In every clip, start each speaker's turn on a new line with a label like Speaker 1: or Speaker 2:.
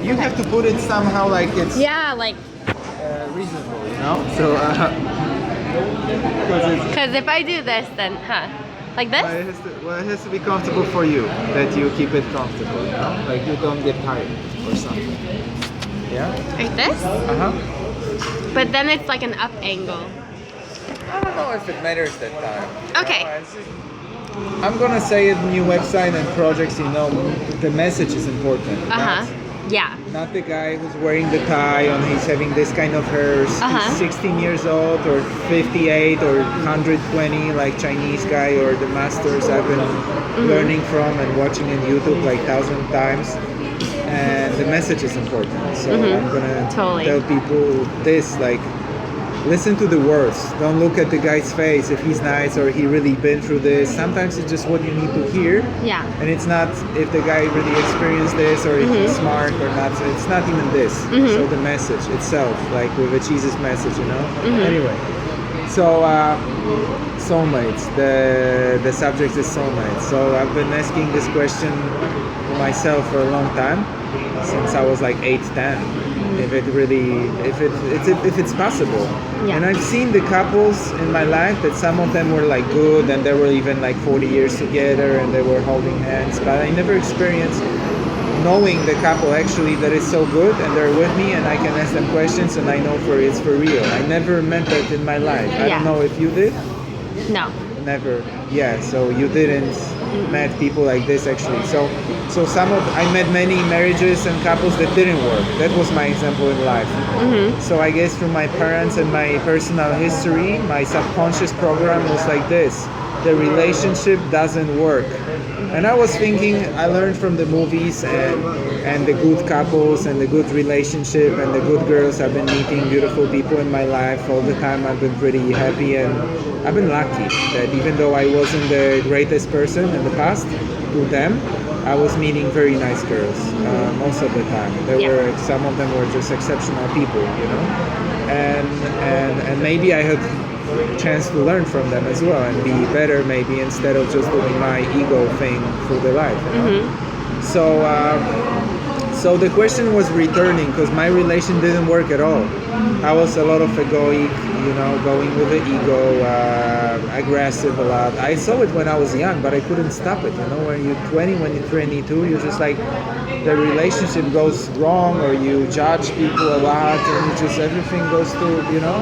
Speaker 1: You have to put it somehow like it's
Speaker 2: Yeah, like,
Speaker 1: reasonable, you know? So,
Speaker 2: because if I do this, then, like this?
Speaker 1: it has to be comfortable for you, that you keep it comfortable, you know? Like you don't get tired or something. Yeah?
Speaker 2: Like this?
Speaker 1: Uh-huh.
Speaker 2: But then it's like an up angle.
Speaker 1: I don't know if it matters that time.
Speaker 2: Okay.
Speaker 1: I'm gonna say it, new website and projects, you know, the message is important.
Speaker 2: Yeah.
Speaker 1: Not the guy who's wearing the tie and he's having this kind of hair. He's 16 years old or 58 or 120 like Chinese guy or the masters I've been learning from and watching on YouTube like 1,000 times. And the message is important. So I'm gonna tell people this, like, listen to the words. Don't look at the guy's face if he's nice or he really been through this. Sometimes it's just what you need to hear.
Speaker 2: Yeah.
Speaker 1: And it's not if the guy really experienced this or if he's smart or not. So it's not even this. So the message itself, like with a Jesus message, you know. Anyway, so soulmates. The subject is soulmates. So I've been asking this question myself for a long time, since I was like 8, 10. If it's possible.
Speaker 2: Yeah.
Speaker 1: And I've seen the couples in my life that some of them were like good and they were even like 40 years together and they were holding hands, but I never experienced knowing the couple actually that is so good and they're with me and I can ask them questions and I know it's for real. I never met that in my life. I don't know if you did.
Speaker 2: No.
Speaker 1: Never. Yeah, so you didn't met people like this actually. So I met many marriages and couples that didn't work. That was my example in life. So I guess from my parents and my personal history, my subconscious program was like this: the relationship doesn't work. And I was thinking, I learned from the movies and the good couples and the good relationship and the good girls. I've been meeting beautiful people in my life all the time. I've been pretty happy and I've been lucky that even though I wasn't the greatest person in the past to them, I was meeting very nice girls most of the time. Some of them were just exceptional people, you know, and maybe I had chance to learn from them as well and be better maybe instead of just doing my ego thing through the life, you know? So the question was returning because my relation didn't work at all. I was a lot of egoic, you know, going with the ego, aggressive a lot. I saw it when I was young, but I couldn't stop it, you know. When you're 20, when you're 22, you're just like, the relationship goes wrong or you judge people a lot and you just, everything goes to, you know,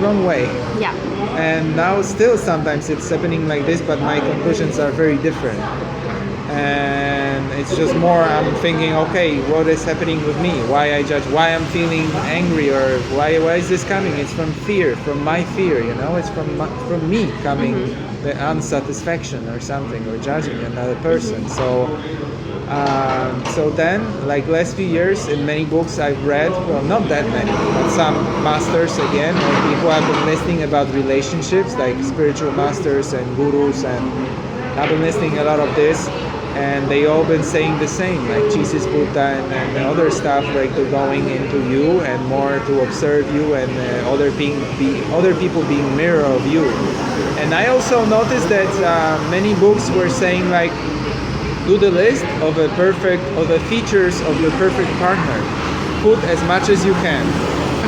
Speaker 1: wrong way.
Speaker 2: Yeah.
Speaker 1: And now still sometimes it's happening like this, but my conclusions are very different. And it's just more, I'm thinking, okay, what is happening with me? Why I judge, why I'm feeling angry, or why is this coming? It's from fear, from my fear, you know, it's from me coming, the unsatisfaction or something, or judging another person. So then, like last few years, in many books I've read, well, not that many, but some masters again, or people have been listening about relationships, like spiritual masters and gurus, and I've been listening a lot of this, and they all been saying the same, like Jesus, Buddha, and other stuff, like they're going into you and more to observe you, and other people being mirror of you. And I also noticed that many books were saying like, do the list of the features of your perfect partner. Put as much as you can.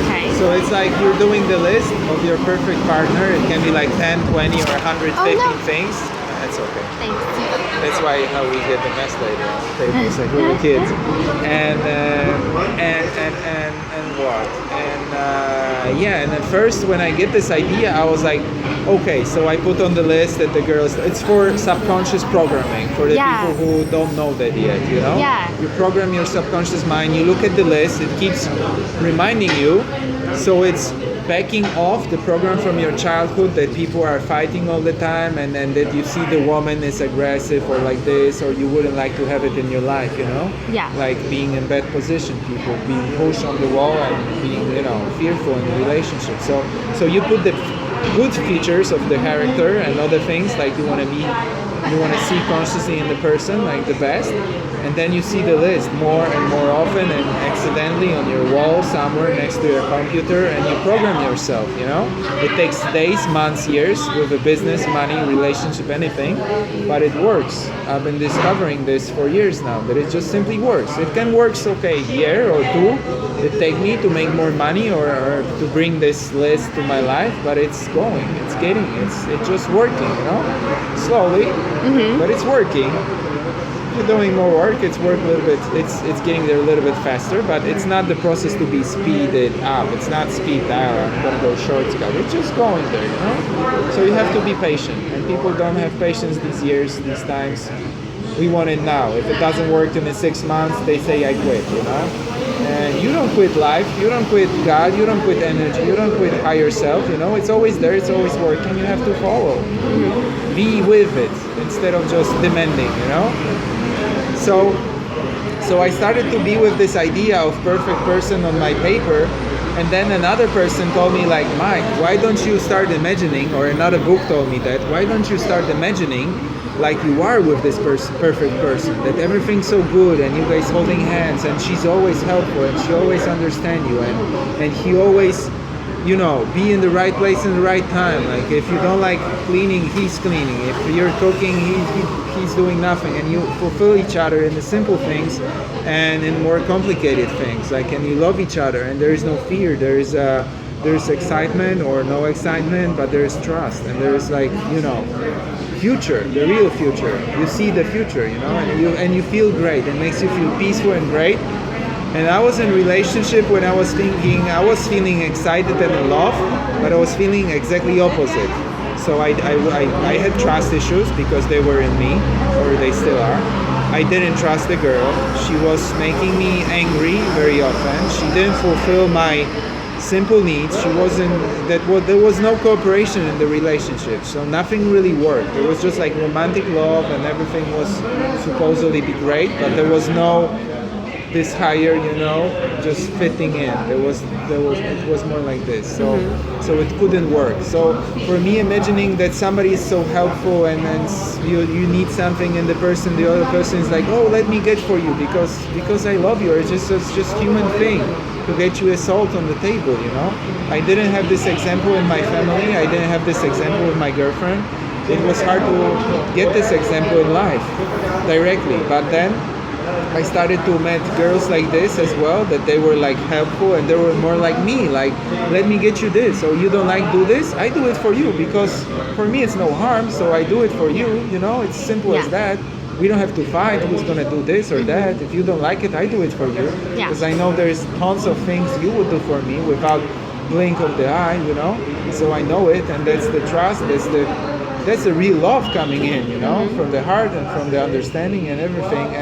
Speaker 2: Okay.
Speaker 1: So it's like you're doing the list of your perfect partner. It can be like 10, 20, or 150 things. That's okay.
Speaker 2: Thanks.
Speaker 1: That's why how we get the mess later on the tables, like little kids. And what? And at first when I get this idea, I was like, okay, so I put on the list that the girls, it's for subconscious programming, for the people who don't know that yet, you know?
Speaker 2: Yeah.
Speaker 1: You program your subconscious mind, you look at the list, it keeps reminding you, so it's backing off the program from your childhood that people are fighting all the time, and that you see the woman is aggressive or like this, or you wouldn't like to have it in your life, you know?
Speaker 2: Yeah.
Speaker 1: Like being in bad position, people being pushed on the wall and being, you know, fearful in relationships. So you put the good features of the character and other things like you want to see consciously in the person, like the best. and then you see the list more and more often and accidentally on your wall somewhere next to your computer, and you program yourself, you know. It takes days, months, years with a business, money, relationship, anything, but it works. I've been discovering this for years now, that it just simply works. It can work, okay, a year or two it take me to make more money or to bring this list to my life, but it's going, it's just working, you know, slowly, but it's working. You're doing more work, it's work a little bit, it's getting there a little bit faster, but it's not the process to be speeded up. It's not speed dial, I'm gonna go shortcut. It's just going there, you know? So you have to be patient, and people don't have patience these years, these times. We want it now. If it doesn't work in the 6 months, they say I quit, you know? And you don't quit life, you don't quit God, you don't quit energy, you don't quit higher self, you know? It's always there, it's always working, you have to follow. Be with it instead of just demanding, you know? So I started to be with this idea of perfect person on my paper, and then another person told me like, Mike, why don't you start imagining, or another book told me that, why don't you start imagining like you are with this perfect person, that everything's so good and you guys holding hands and she's always helpful and she always understands you and he always, you know, be in the right place in the right time. Like if you don't like cleaning, he's cleaning. If you're cooking, he's doing nothing, and you fulfill each other in the simple things and in more complicated things. Like, and you love each other, and there is no fear. There's excitement or no excitement, but there is trust, and there is like, you know, future, the real future. You see the future, you know, and you feel great. It makes you feel peaceful and great. And I was in relationship when I was feeling excited and in love, but I was feeling exactly opposite. So I had trust issues because they were in me, or they still are. I didn't trust the girl. She was making me angry very often. She didn't fulfill my simple needs. There was no cooperation in the relationship, so nothing really worked. It was just like romantic love, and everything was supposedly be great, but there was no this higher, you know, just fitting in. It was more like this. So it couldn't work. So for me, imagining that somebody is so helpful, and then you need something in the other person is like, oh, let me get for you because I love you. It's just human thing to get you a salt on the table, you know. I didn't have this example in my family. I didn't have this example with my girlfriend. It was hard to get this example in life directly, but then I started to meet girls like this as well, that they were like helpful, and they were more like me, like, let me get you this. Oh, you don't like do this? I do it for you, because for me it's no harm, so I do it for you, you know, it's simple as that. We don't have to fight who's gonna do this or that. If you don't like it, I do it for you, because I know there's tons of things you would do for me without blink of the eye, you know, so I know it, and that's the trust, that's the real love coming in, you know, from the heart and from the understanding and everything.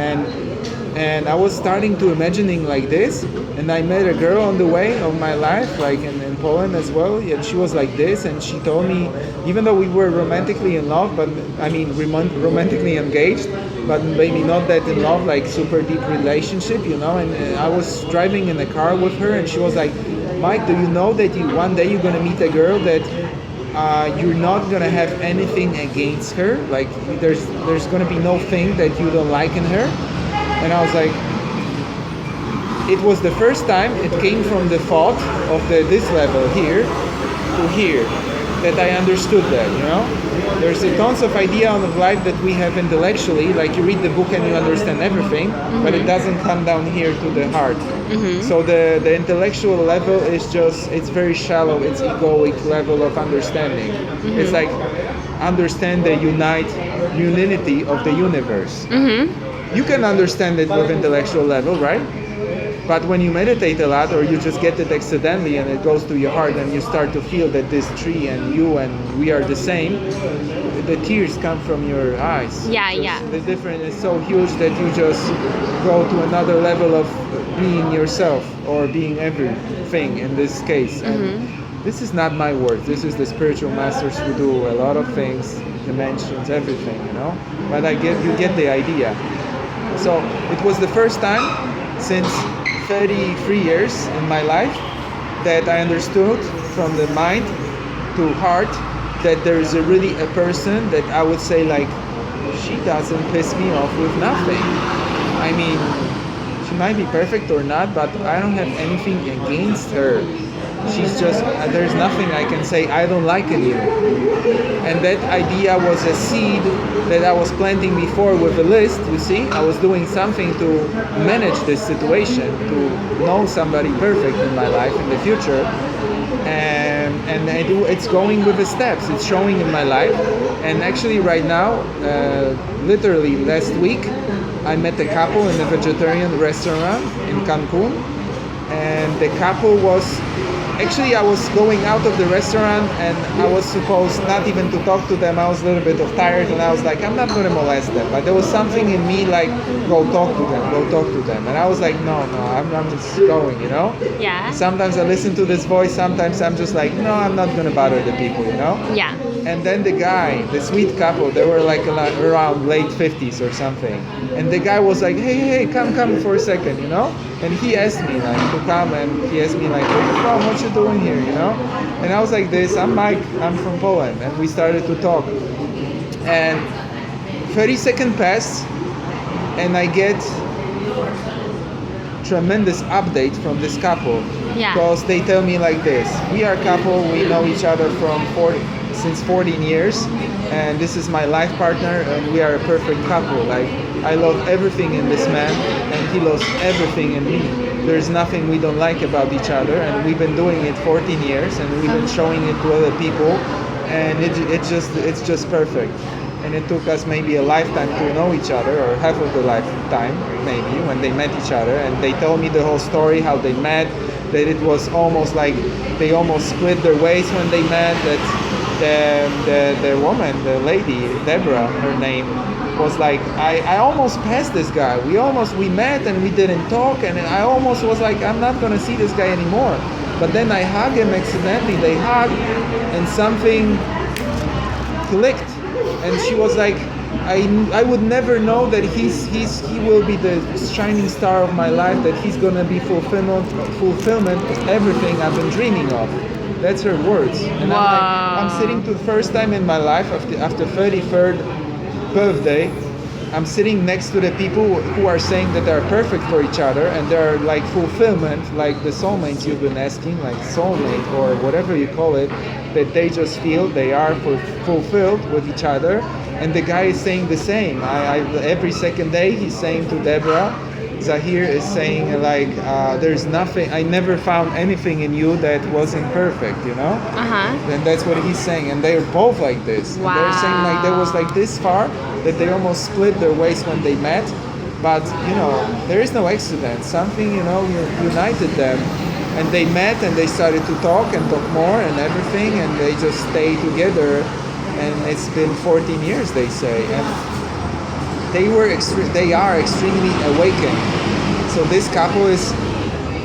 Speaker 1: And I was starting to imagining like this, and I met a girl on the way of my life, like in Poland as well, and she was like this, and she told me, even though we were romantically in love, but I mean romantically engaged, but maybe not that in love, like super deep relationship, you know, and I was driving in a car with her, and she was like, Mike, do you know that one day you're gonna meet a girl that you're not gonna have anything against her, like there's gonna be no thing that you don't like in her? And I was like, it was the first time it came from the thought of this level here to here, that I understood that, you know. There's a tons of idea of life that we have intellectually, like you read the book and you understand everything, but it doesn't come down here to the heart. So the intellectual level is just, it's very shallow, it's egoic level of understanding. It's like understand the unity of the universe. You can understand it with intellectual level, right? But when you meditate a lot, or you just get it accidentally and it goes to your heart, and you start to feel that this tree and you and we are the same, the tears come from your eyes. The difference is so huge that you just go to another level of being yourself, or being everything in this case. And this is not my work. This is the spiritual masters who do a lot of things, dimensions, everything, you know. But you get the idea. So it was the first time since 33 years in my life that I understood from the mind to heart that there is really a person that I would say like, she doesn't piss me off with nothing. I mean, she might be perfect or not, but I don't have anything against her. She's just, there's nothing I can say I don't like in you. And that idea was a seed that I was planting before with a list, you see. I was doing something to manage this situation, to know somebody perfect in my life in the future. And it's going with the steps. It's showing in my life. And actually right now, literally last week, I met a couple in a vegetarian restaurant in Cancun. And the couple was, actually I was going out of the restaurant and I was supposed not even to talk to them. I was a little bit tired and I was like, I'm not going to molest them. But there was something in me like, go talk to them, go talk to them. And I was like, no, I'm just going, you know?
Speaker 2: Yeah.
Speaker 1: Sometimes I listen to this voice, sometimes I'm just like, no, I'm not going to bother the people, you know?
Speaker 2: Yeah.
Speaker 1: And then the guy, the sweet couple, they were like around late 50s or something. And the guy was like, hey, come for a second, you know? And he asked me like to come, and he asked me like, where you from? What you doing here, you know? And I was like this, I'm Mike, I'm from Poland. And we started to talk. And 30 seconds passed, and I get tremendous update from this couple.
Speaker 2: Yeah.
Speaker 1: Because they tell me like this, we are a couple, we know each other since 14 years, and this is my life partner, and we are a perfect couple. Like, I love everything in this man, and he loves everything in me. There's nothing we don't like about each other, and we've been doing it 14 years, and we've been showing it to other people, and it's just perfect. And it took us maybe a lifetime to know each other, or half of the lifetime maybe, when they met each other. And they told me the whole story, how they met, that it was almost like they almost split their ways when they met, that the woman, the lady, Deborah, her name, was like, I almost passed this guy. We met and we didn't talk, and I almost was like, I'm not gonna see this guy anymore. But then I hugged him accidentally. They hugged, and something clicked. And she was like, I would never know that he will be the shining star of my life, that he's gonna be fulfillment of everything I've been dreaming of. That's her words. And
Speaker 2: wow.
Speaker 1: I'm sitting to the first time in my life after 33rd birthday, I'm sitting next to the people who are saying that they're perfect for each other, and they're like fulfillment, like the soulmates you've been asking, like soulmate or whatever you call it, that they just feel they are fulfilled with each other. And the guy is saying the same. Every second day he's saying to Deborah, Zahir is saying like, there's nothing, I never found anything in you that wasn't perfect, you know? And that's what he's saying. And they're both like this.
Speaker 2: Wow.
Speaker 1: And they're saying like they was like this far that they almost split their ways when they met. But, you know, there is no accident. Something, you know, united them. And they met and they started to talk and talk more and everything. And they just stayed together. And it's been 14 years, they say. And they are extremely awakened. So this couple is,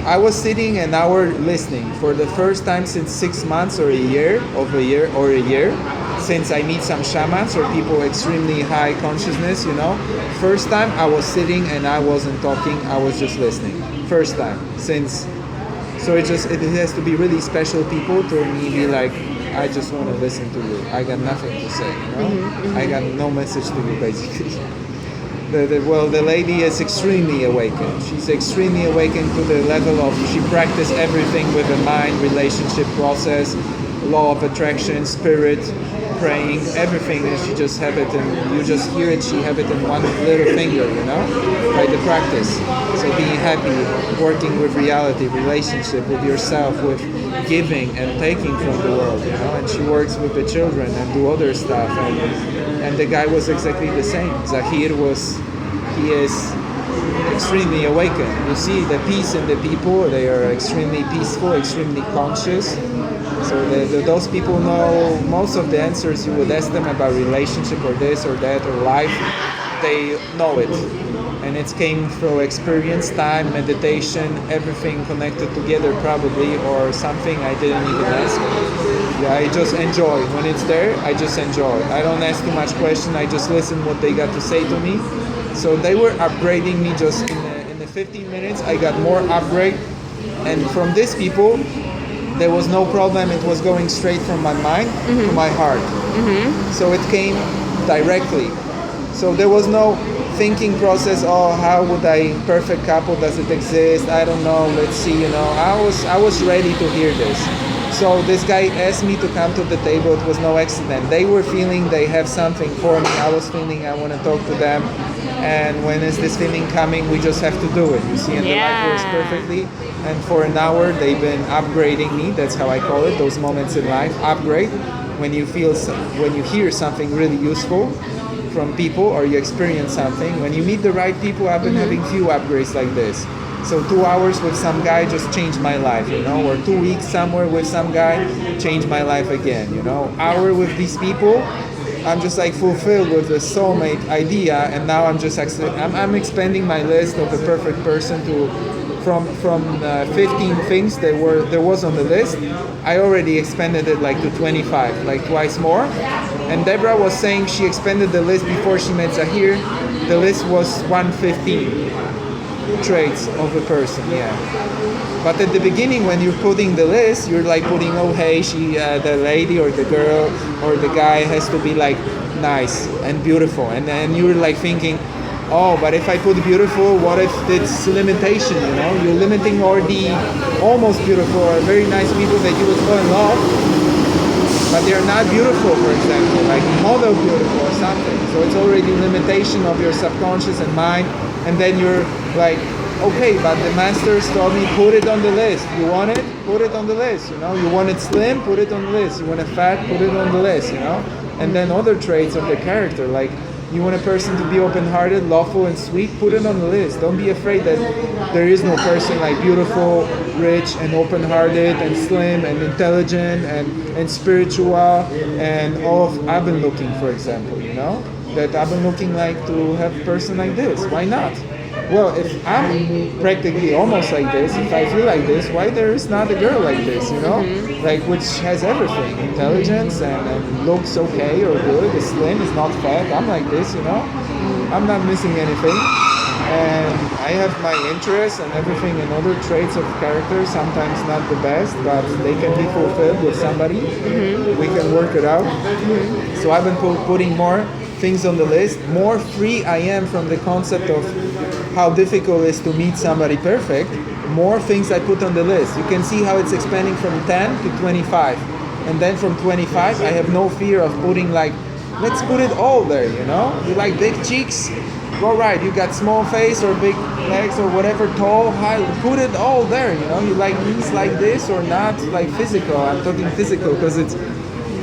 Speaker 1: I was sitting an hour listening for the first time since 6 months or a year, since I meet some shamans or people extremely high consciousness, you know. First time I was sitting and I wasn't talking, I was just listening. First time since, so it has to be really special people to me be like, I just want to listen to you. I got nothing to say, you know. I got no message to you basically. The lady is extremely awakened. She's extremely awakened to the level of, she practiced everything with the mind, relationship process, law of attraction, spirit, praying, everything. And she just have it, and you just hear it, she have it in one little finger, you know, by the practice. So being happy, working with reality, relationship with yourself, with giving and taking from the world, you know. And she works with the children and do other stuff. And the guy was exactly the same. Zahir he is extremely awakened. You see the peace in the people. They are extremely peaceful, extremely conscious. So those people know most of the answers you would ask them about relationship or this or that or life. They know it. And it came through experience, time, meditation, everything connected together probably, or something I didn't even ask. Yeah, I just enjoy. When it's there, I just enjoy. I don't ask too much question. I just listen what they got to say to me. So they were upgrading me just in the 15 minutes. I got more upgrade. And from these people, there was no problem. It was going straight from my mind to my heart. So it came directly. So there was no thinking process. Oh, how would I perfect couple? Does it exist? I don't know. Let's see. I was ready to hear this. So this guy asked me to come to the table. It was no accident. They were feeling they have something for me. I was feeling I want to talk to them. And when is this feeling coming? We just have to do it. You see, and the life works perfectly. And for an hour, they've been upgrading me. That's how I call it. Those moments in life, upgrade. When you hear something really useful from people, or you experience something. When you meet the right people, I've been having few upgrades like this. So 2 hours with some guy just changed my life, or 2 weeks somewhere with some guy changed my life again, Hour with these people, I'm just like fulfilled with the soulmate idea, and now I'm expanding my list of the perfect person to from 15 things there was on the list. I already expanded it like to 25, like twice more. And Deborah was saying she expanded the list before she met Zahir. The list was 115 traits of a person, yeah. But at the beginning, when you're putting the list, you're like putting, oh hey, the lady or the girl or the guy has to be like nice and beautiful, and then you're like thinking, oh, but if I put beautiful, what if it's limitation? You're limiting all the almost beautiful or very nice people that you would fall in love, but they're not beautiful, for example, like model beautiful or something. So it's already limitation of your subconscious and mind. And then you're like, okay, but the masters told me, put it on the list. You want it? Put it on the list, You want it slim? Put it on the list. You want it fat? Put it on the list, And then other traits of the character, like you want a person to be open-hearted, lawful, and sweet, put it on the list. Don't be afraid that there is no person like beautiful, rich, and open-hearted, and slim, and intelligent, and spiritual, and all of, I've been looking, for example, that I've been looking like to have a person like this. Why not? Well, if I'm practically almost like this, if I feel like this, why there is not a girl like this, Like, which has everything, intelligence and looks okay or good, is slim, is not fat. I'm like this, I'm not missing anything. And I have my interests and everything and other traits of character, sometimes not the best, but they can be fulfilled with somebody. We can work it out. So I've been putting more things on the list. More free I am from the concept of how difficult it is to meet somebody perfect, more things I put on the list. You can see how it's expanding from 10 to 25. And then from 25, I have no fear of putting like, let's put it all there, You like big cheeks? Go right. You got small face or big legs or whatever, tall, high, put it all there, You like knees like this or not, like physical. I'm talking physical because it's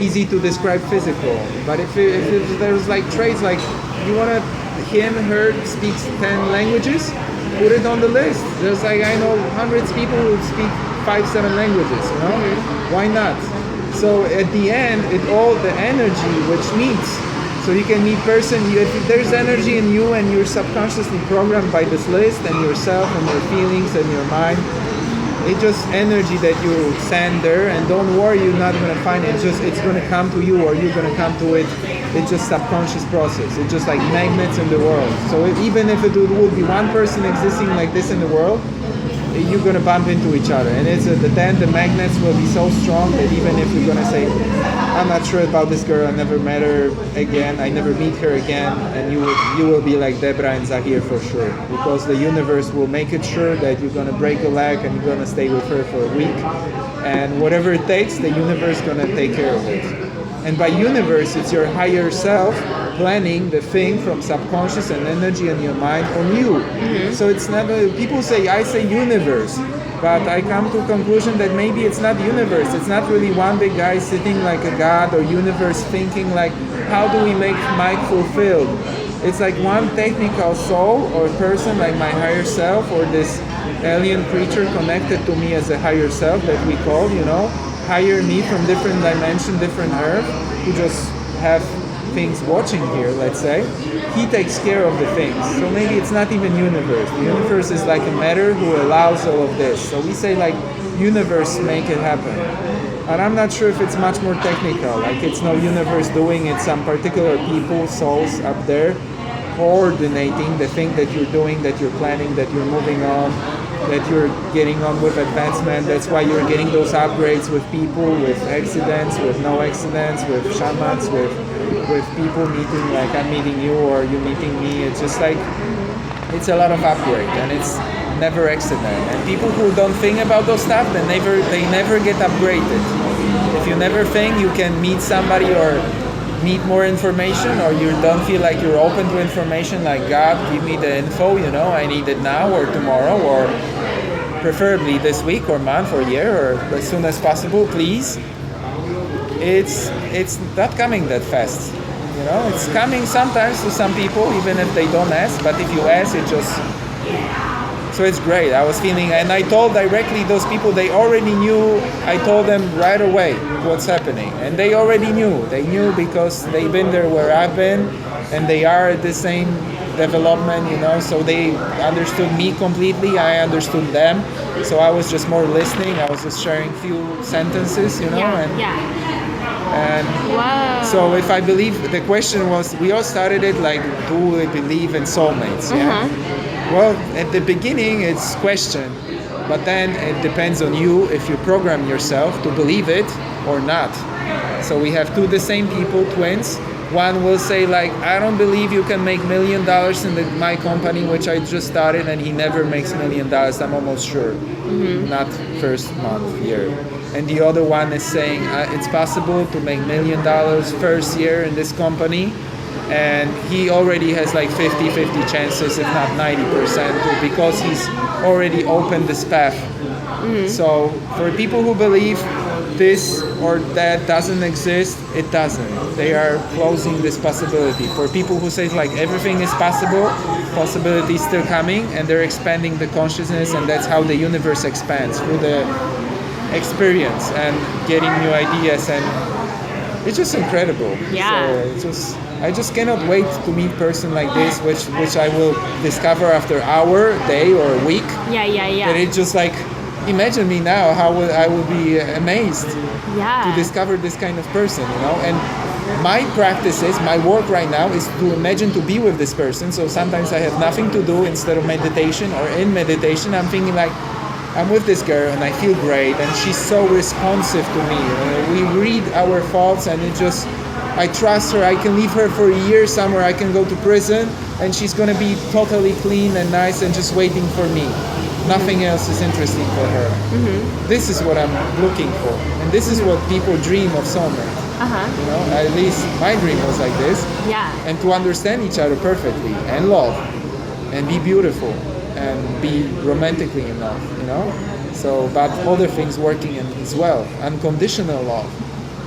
Speaker 1: easy to describe physical. But if there's like traits like you want to, him, her speaks 10 languages, put it on the list. Just like I know hundreds of people who speak 5-7 languages, Why not? So at the end, the energy which meets. So you can meet person, if there's energy in you and you're subconsciously programmed by this list and yourself and your feelings and your mind, it's just energy that you send there, and don't worry, you're not going to find it. It's going to come to you or you're going to come to it. It's just subconscious process. It's just like magnets in the world. So even if it would be one person existing like this in the world, you're going to bump into each other. And then the magnets will be so strong that even if you're going to say, I'm not sure about this girl, I never met her again, I never meet her again, and you will be like Deborah and Zahir for sure. Because the universe will make it sure that you're going to break a leg and you're going to stay with her for a week. And whatever it takes, the universe is going to take care of it. And by universe, it's your higher self planning the thing from subconscious and energy in your mind on you. So it's not, people say, I say universe, but I come to a conclusion that maybe it's not universe. It's not really one big guy sitting like a god or universe thinking like, how do we make Mike fulfilled? It's like one technical soul or person like my higher self or this alien creature connected to me as a higher self that we call, higher me from different dimension, different earth, who just have things watching here, let's say. He takes care of the things. So maybe it's not even universe. The universe is like a matter who allows all of this. So we say like universe make it happen. And I'm not sure if it's much more technical, like it's no universe doing it, some particular people, souls up there coordinating the thing that you're doing, that you're planning, that you're moving on, that you're getting on with advancement. That's why you're getting those upgrades with people, with accidents, with no accidents, with shamans, with with people meeting, like I'm meeting you or you meeting me. It's just like, it's a lot of upgrade, and it's never accident. And people who don't think about those stuff, they never get upgraded. If you never think you can meet somebody or need more information, or you don't feel like you're open to information, like God, give me the info, I need it now or tomorrow, or preferably this week or month or year, or as soon as possible, please. It's not coming that fast. It's coming sometimes to some people, even if they don't ask, but if you ask, it just... So it's great. I was feeling, and I told directly those people, they already knew. I told them right away what's happening, and they already knew. They knew because they've been there where I've been, and they are at the same development, so they understood me completely. I understood them. So I was just more listening. I was just sharing few sentences, And
Speaker 2: Wow.
Speaker 1: so if I believe, the question was, we all started it like, do we believe in soulmates? Yeah. Well, at the beginning it's question, but then it depends on you if you program yourself to believe it or not. So we have the same people, twins. One will say like, I don't believe you can make $1 million in my company, which I just started, and he never makes $1 million. I'm almost sure, not first month, year. And the other one is saying it's possible to make $1 million first year in this company. And he already has like 50-50 chances, if not 90%, because he's already opened this path. So for people who believe this or that doesn't exist, it doesn't. They are closing this possibility. For people who say like everything is possible, possibility is still coming, and they're expanding the consciousness, and that's how the universe expands, through the experience and getting new ideas, and it's just incredible.
Speaker 2: Yeah.
Speaker 1: So I just cannot wait to meet person like this, which I will discover after hour, day, or a week.
Speaker 2: Yeah.
Speaker 1: That it's just like, imagine me now, how I will be amazed to discover this kind of person, And my practices, my work right now is to imagine to be with this person. So sometimes I have nothing to do instead of meditation, or in meditation, I'm thinking like, I'm with this girl and I feel great, and she's so responsive to me. We read our thoughts, and I trust her. I can leave her for a year somewhere. I can go to prison, and she's gonna be totally clean and nice and just waiting for me. Nothing else is interesting for her. This is what I'm looking for, and this is what people dream of soulmate. At least my dream was like this.
Speaker 2: Yeah.
Speaker 1: And to understand each other perfectly, and love, and be beautiful, and be romantically in love. So, but other things working as well. Unconditional love.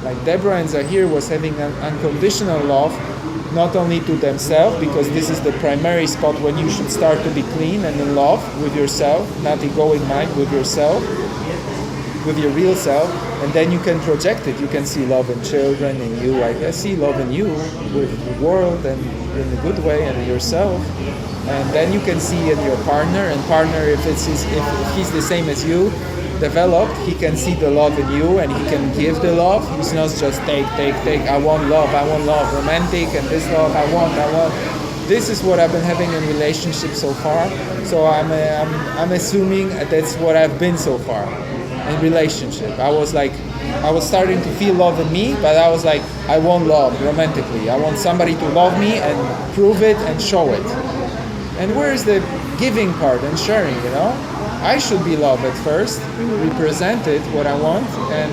Speaker 1: Like Deborah and Zahir was having an unconditional love, not only to themselves, because this is the primary spot when you should start to be clean and in love with yourself, not egoic mind, with yourself, with your real self, and then you can project it. You can see love in children, in you. I see love in you, with the world, and in a good way, and yourself. And then you can see in your partner, if he's the same as you, developed, he can see the love in you, and he can give the love. He's not just take. I want love, romantic, and this love, I want. This is what I've been having in relationships so far. So I'm assuming that's what I've been so far in relationship. I was starting to feel love in me, but I was like, I want love romantically. I want somebody to love me and prove it and show it. And where is the giving part and sharing, I should be loved at first, represent it, what I want, and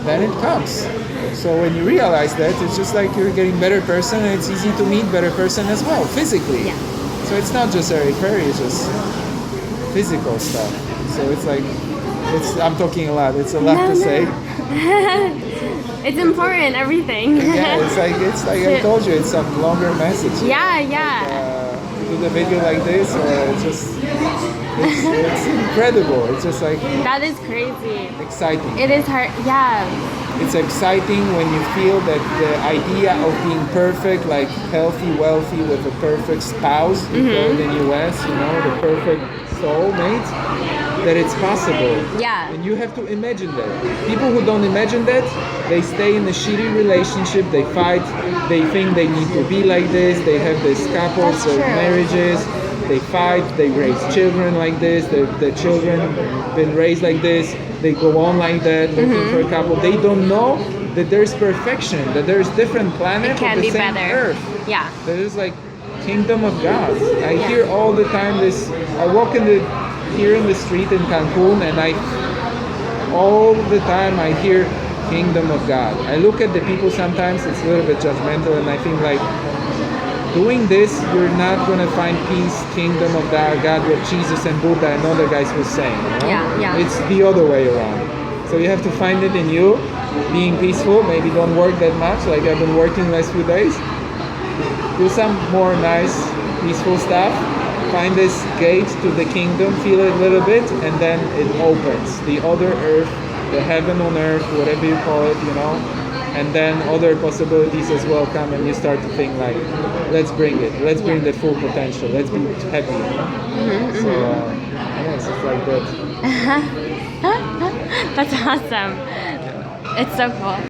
Speaker 1: then it comes. So when you realize that, it's just like you're getting better person, and it's easy to meet better person as well, physically.
Speaker 2: Yeah.
Speaker 1: So it's not just airy fairy, it's just physical stuff. So it's like, I'm talking a lot, it's a lot to say.
Speaker 2: It's important, everything.
Speaker 1: Yeah, it's like I told you, it's some longer message.
Speaker 2: Yeah.
Speaker 1: Do the video like this, or it's incredible. It's just like,
Speaker 2: That is crazy.
Speaker 1: exciting.
Speaker 2: It is hard. Yeah.
Speaker 1: It's exciting when you feel that the idea of being perfect, like healthy, wealthy, with a perfect spouse, we call it in US, the perfect soulmate, that it's possible.
Speaker 2: Yeah.
Speaker 1: And you have to imagine that. People who don't imagine that, they stay in a shitty relationship, they fight, they think they need to be like this, they have these couples,
Speaker 2: That's true.
Speaker 1: marriages, they fight, they raise children like this, the children been raised like this, they go on like that, looking for a couple. They don't know that there's perfection, that there's different planets
Speaker 2: It can
Speaker 1: of the
Speaker 2: be
Speaker 1: same
Speaker 2: better.
Speaker 1: Earth.
Speaker 2: Yeah.
Speaker 1: That is like kingdom of God. I
Speaker 2: Yeah.
Speaker 1: hear all the time this. I walk here in the street in Cancun, and all the time I hear kingdom of God. I look at the people sometimes, it's a little bit judgmental, and I think like, doing this, you're not gonna find peace, kingdom of God, what Jesus and Buddha and other guys were saying. You know?
Speaker 2: Yeah, yeah.
Speaker 1: It's the other way around. So you have to find it in you, being peaceful. Maybe don't work that much, like I've been working last few days. Do some more nice, peaceful stuff. Find this gate to the kingdom, feel it a little bit, and then it opens. The other earth, the heaven on earth, whatever you call it, you know. And then other possibilities as well come, and you start to think like, let's bring it. Let's bring the full potential. Let's be happy. You know? So yes, it's like that.
Speaker 2: That's awesome. It's so cool.